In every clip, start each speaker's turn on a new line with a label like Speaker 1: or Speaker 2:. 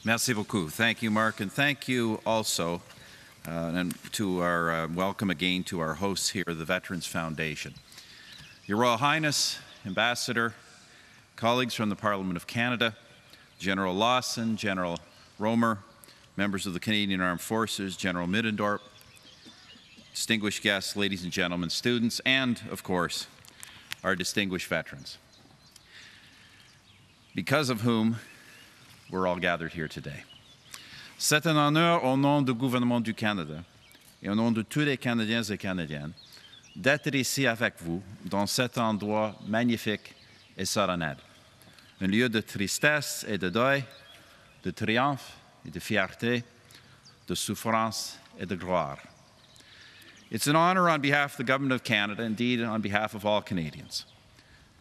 Speaker 1: Merci beaucoup. Thank you, Mark, and thank you also and to our welcome again to our hosts here, the Veterans Foundation. Your Royal Highness, Ambassador, colleagues from the Parliament of Canada, General Lawson, General Romer, members of the Canadian Armed Forces, General Middendorp, distinguished guests, ladies and gentlemen, students, and, of course, our distinguished veterans, because of whom we're all gathered here today. C'est un honneur au nom du gouvernement du Canada et au nom de tous les Canadiens et Canadiennes d'être ici avec vous dans cet endroit magnifique et solennel, un lieu de tristesse et de deuil, de triomphe et de fierté, de souffrance et de gloire. It's an honor on behalf of the Government of Canada, indeed on behalf of all Canadians,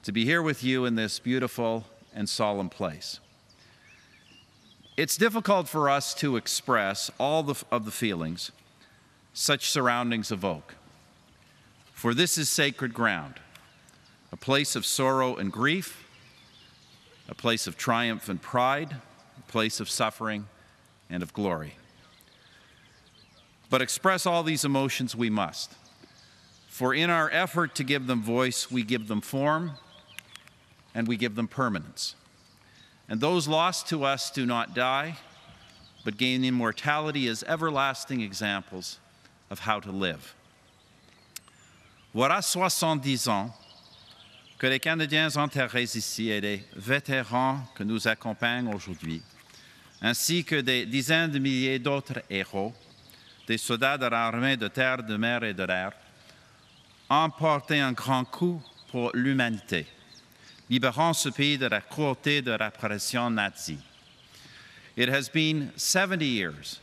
Speaker 1: to be here with you in this beautiful and solemn place. It's difficult for us to express all of the feelings such surroundings evoke, for this is sacred ground, a place of sorrow and grief, a place of triumph and pride, a place of suffering and of glory. But express all these emotions we must, for in our effort to give them voice, we give them form and we give them permanence. And those lost to us do not die, but gain immortality as everlasting examples of how to live. Voilà 70 ans que les Canadiens enterrés ici et les vétérans que nous accompagnent aujourd'hui, ainsi que des dizaines de milliers d'autres héros, des soldats de l'armée de terre, de mer et de l'air, ont porté un grand coup pour l'humanité, libérant ce pays de la cruauté de la répression nazie. It has been 70 years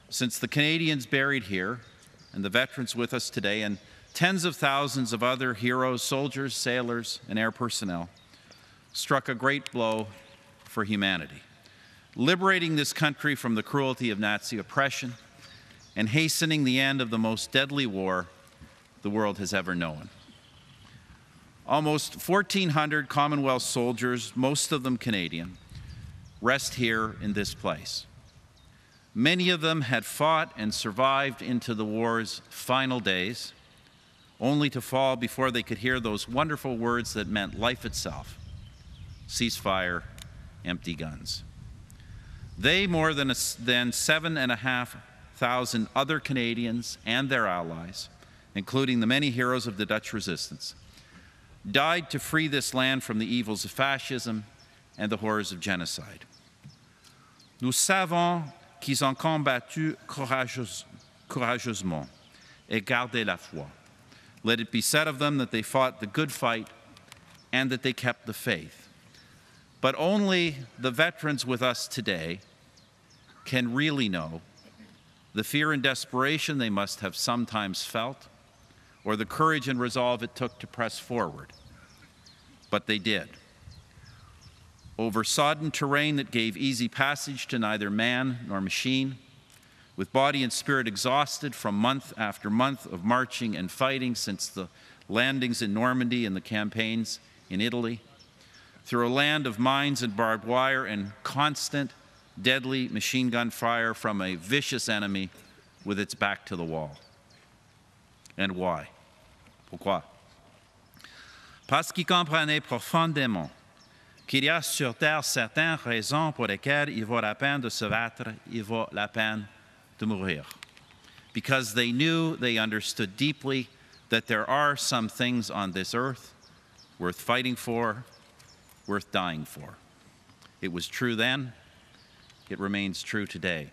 Speaker 1: since the Canadians buried here, and the veterans with us today, and tens of thousands of other heroes, soldiers, sailors, and air personnel, struck a great blow for humanity, liberating this country from the cruelty of Nazi oppression and hastening the end of the most deadly war the world has ever known. Almost 1,400 Commonwealth soldiers, most of them Canadian, rest here in this place. Many of them had fought and survived into the war's final days, only to fall before they could hear those wonderful words that meant life itself: ceasefire, empty guns. They, more than 7,500 other Canadians and their allies, including the many heroes of the Dutch resistance, died to free this land from the evils of fascism and the horrors of genocide. Nous savons qu'ils ont combattu courageusement et gardé la foi. Let it be said of them that they fought the good fight and that they kept the faith. But only the veterans with us today can really know the fear and desperation they must have sometimes felt, or the courage and resolve it took to press forward. But they did. Over sodden terrain that gave easy passage to neither man nor machine, with body and spirit exhausted from month after month of marching and fighting since the landings in Normandy and the campaigns in Italy, through a land of mines and barbed wire and constant, deadly machine gun fire from a vicious enemy with its back to the wall. And why? Pourquoi? Parce qu'ils comprenaient profondément qu'il y a sur terre certaines raisons pour lesquelles il vaut la peine de se battre, il vaut la peine de mourir. Because they knew, they understood deeply that there are some things on this earth worth fighting for, worth dying for. It was true then, it remains true today.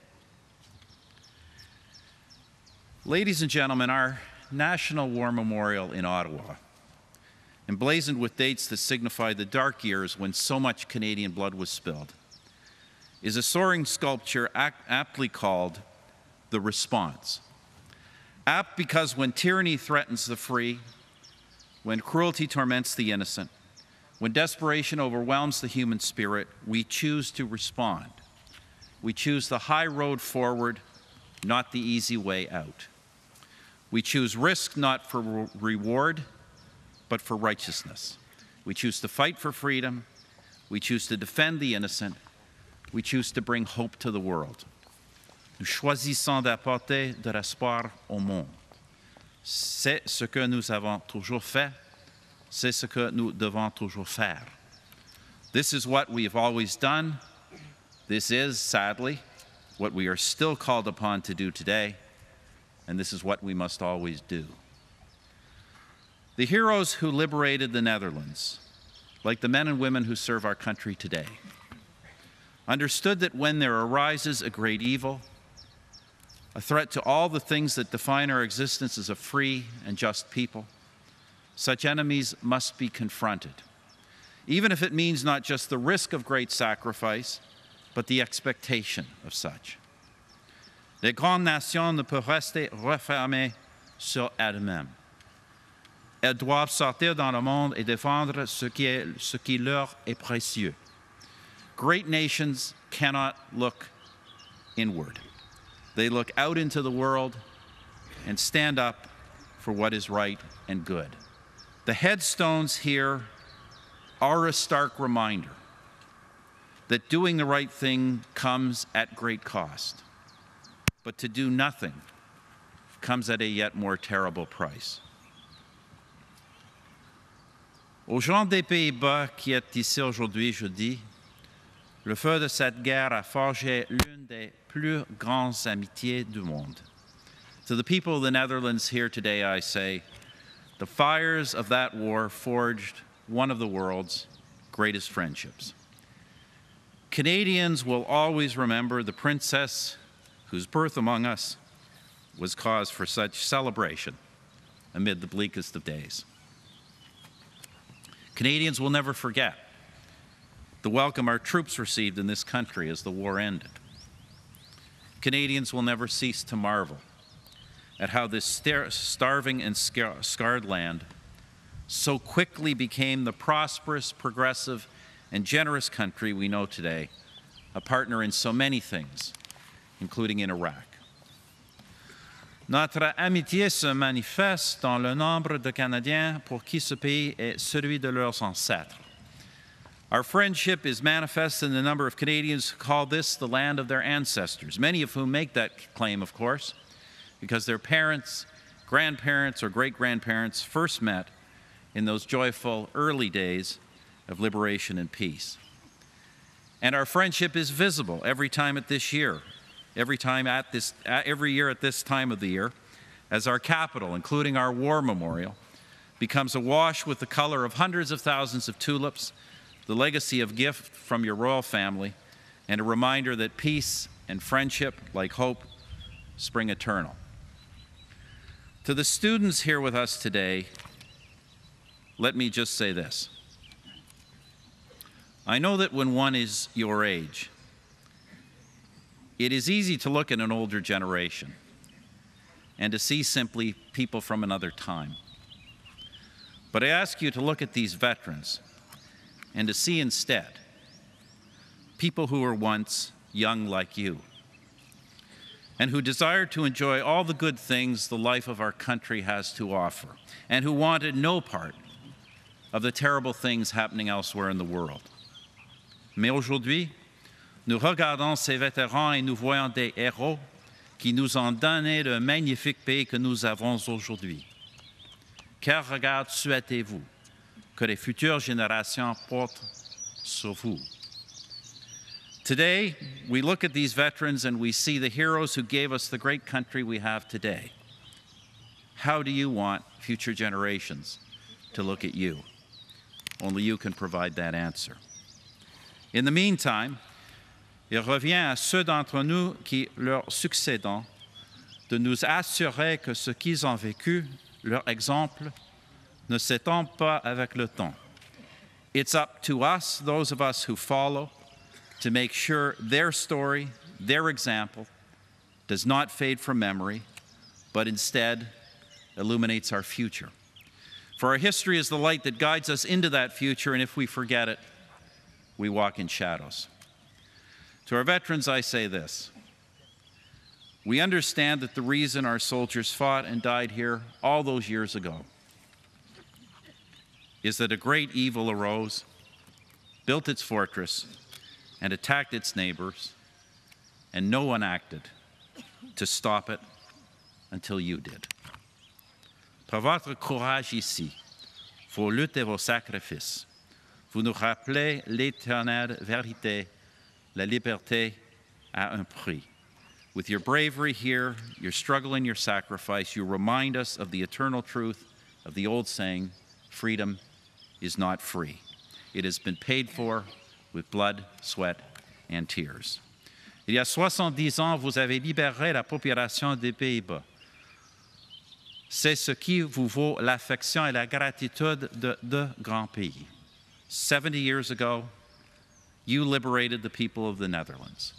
Speaker 1: Ladies and gentlemen, our National War Memorial in Ottawa, emblazoned with dates that signify the dark years when so much Canadian blood was spilled, is a soaring sculpture aptly called The Response. Apt because when tyranny threatens the free, when cruelty torments the innocent, when desperation overwhelms the human spirit, we choose to respond. We choose the high road forward, not the easy way out. We choose risk not for reward, but for righteousness. We choose to fight for freedom. We choose to defend the innocent. we choose to bring hope to the world. Nous choisissons d'apporter de l'espoir au monde. C'est ce que nous avons toujours fait. C'est ce que nous devons toujours faire. This is what we have always done. This is, sadly, what we are still called upon to do today. And this is what we must always do. The heroes who liberated the Netherlands, like the men and women who serve our country today, understood that when there arises a great evil, a threat to all the things that define our existence as a free and just people, such enemies must be confronted, even if it means not just the risk of great sacrifice, but the expectation of such. Les grandes nations ne peuvent rester refermées sur elles-mêmes. Elles doivent sortir dans le monde et défendre ce qui leur est précieux. Great nations cannot look inward. They look out into the world and stand up for what is right and good. The headstones here are a stark reminder that doing the right thing comes at great cost, but to do nothing comes at a yet more terrible price. Aux gens des Pays-Bas qui est ici aujourd'hui, je dis, le feu de cette guerre a forgé l'une des plus grandes amitiés du monde. To the people of the Netherlands here today, I say, the fires of that war forged one of the world's greatest friendships. Canadians will always remember the princess whose birth among us was cause for such celebration amid the bleakest of days. Canadians will never forget the welcome our troops received in this country as the war ended. Canadians will never cease to marvel at how this starving and scarred land so quickly became the prosperous, progressive, and generous country we know today, a partner in so many things, including in Iraq. Notre amitié se manifeste dans le nombre de Canadiens pour qui ce pays est celui de leurs ancêtres. Our friendship is manifest in the number of Canadians who call this the land of their ancestors, many of whom make that claim, of course, because their parents, grandparents, or great-grandparents first met in those joyful early days of liberation and peace. And our friendship is visible every year at this time of the year, as our capital, including our war memorial, becomes awash with the color of hundreds of thousands of tulips, the legacy of gift from your royal family, and a reminder that peace and friendship, like hope, spring eternal. To the students here with us today, let me just say this. I know that when one is your age, it is easy to look at an older generation and to see simply people from another time. But I ask you to look at these veterans and to see instead people who were once young like you and who desired to enjoy all the good things the life of our country has to offer and who wanted no part of the terrible things happening elsewhere in the world. Mais aujourd'hui, nous regardons ces vétérans et nous voyons des héros qui nous ont donné le magnifique pays que nous avons aujourd'hui. Quel regard souhaitez-vous que les futures générations portent sur vous? Today, we look at these veterans and we see the heroes who gave us the great country we have today. How do you want future generations to look at you? Only you can provide that answer. In the meantime, il revient à ceux d'entre nous qui leur succédons de nous assurer que ce qu'ils ont vécu, leur exemple, ne s'étend pas avec le temps. It's up to us, those of us who follow, to make sure their story, their example, does not fade from memory, but instead illuminates our future. For our history is the light that guides us into that future, and if we forget it, we walk in shadows. To our veterans, I say this. We understand that the reason our soldiers fought and died here all those years ago is that a great evil arose, built its fortress, and attacked its neighbors, and no one acted to stop it until you did. Par votre courage ici, vos luttes et vos sacrifices, vous nous rappelez l'éternelle vérité, la liberté à un prix. With your bravery here, your struggle and your sacrifice, you remind us of the eternal truth of the old saying, freedom is not free. It has been paid for with blood, sweat, and tears. Il y a 70 ans, vous avez libéré la population des Pays-Bas. C'est ce qui vous vaut l'affection et la gratitude de deux grands pays. 70 years ago, you liberated the people of the Netherlands.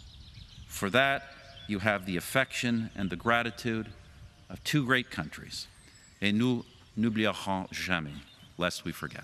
Speaker 1: For that, you have the affection and the gratitude of two great countries. Et nous n'oublierons jamais, lest we forget.